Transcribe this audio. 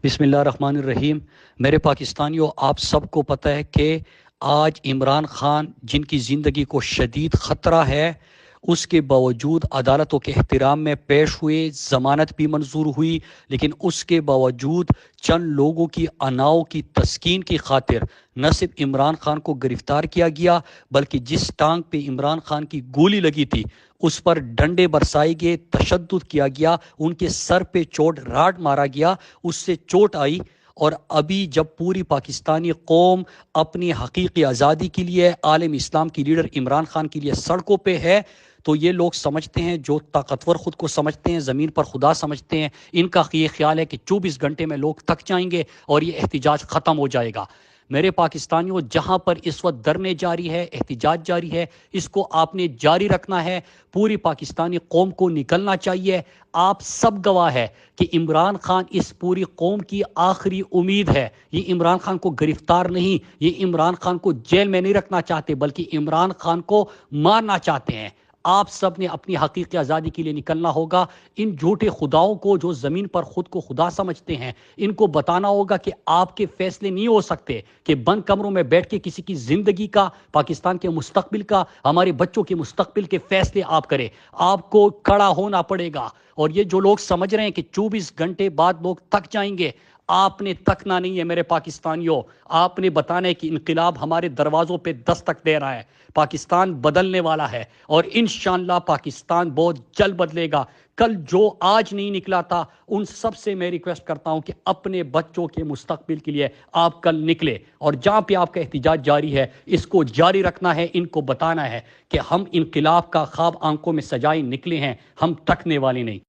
بسم اللہ الرحمن الرحیم۔ میرے پاکستانیوں، آپ سب کو پتہ ہے کہ آج عمران خان جن کی زندگی کو شدید خطرہ ہے، اس کے باوجود عدالتوں کے احترام میں پیش ہوئے، ضمانت بھی منظور ہوئی، لیکن اس کے باوجود چند لوگوں کی اناؤ کی تسکین کی خاطر نہ صرف عمران خان کو گرفتار کیا گیا، بلکہ جس ٹانگ پہ عمران خان کی گولی لگی تھی اس پر ڈنڈے برسائے گئے، تشدد کیا گیا، ان کے سر پہ چوٹ راڈ مارا گیا، اس سے چوٹ آئی۔ اور ابھی جب پوری پاکستانی قوم اپنی حقیقی آزادی کے لیے، عالم اسلام کی لیڈر عمران خان کے لیے سڑکوں پہ ہے، تو یہ لوگ سمجھتے ہیں، جو طاقتور خود کو سمجھتے ہیں، زمین پر خدا سمجھتے ہیں، ان کا یہ خیال ہے کہ 24 گھنٹے میں لوگ تھک جائیں گے اور یہ احتجاج ختم ہو جائے گا۔ میرے پاکستانیوں، جہاں پر اس وقت دھرنے جاری ہے، احتجاج جاری ہے، اس کو آپ نے جاری رکھنا ہے۔ پوری پاکستانی قوم کو نکلنا چاہیے۔ آپ سب گواہ ہے کہ عمران خان اس پوری قوم کی آخری امید ہے۔ یہ عمران خان کو گرفتار نہیں، یہ عمران خان کو جیل میں نہیں رکھنا چاہتے، بلکہ عمران خان کو مارنا چاہتے ہیں۔ آپ سب نے اپنی حقیقی آزادی کے لیے نکلنا ہوگا۔ ان جھوٹے خداؤں کو، جو زمین پر خود کو خدا سمجھتے ہیں، ان کو بتانا ہوگا کہ آپ کے فیصلے نہیں ہو سکتے، کہ بند کمروں میں بیٹھ کے کسی کی زندگی کا، پاکستان کے مستقبل کا، ہمارے بچوں کے مستقبل کے فیصلے آپ کریں۔ آپ کو کھڑا ہونا پڑے گا۔ اور یہ جو لوگ سمجھ رہے ہیں کہ 24 گھنٹے بعد لوگ تھک جائیں گے، آپ نے تھکنا نہیں ہے میرے پاکستانیوں۔ آپ نے بتانا ہے کہ انقلاب ہمارے دروازوں پہ دستک دے رہا ہے، پاکستان بدلنے والا ہے، اور انشاءاللہ پاکستان بہت جلد بدلے گا۔ کل جو آج نہیں نکلا تھا، ان سب سے میں ریکویسٹ کرتا ہوں کہ اپنے بچوں کے مستقبل کے لیے آپ کل نکلے، اور جہاں پہ آپ کا احتجاج جاری ہے اس کو جاری رکھنا ہے۔ ان کو بتانا ہے کہ ہم انقلاب کا خواب آنکھوں میں سجائے نکلے ہیں، ہم تھکنے والے نہیں۔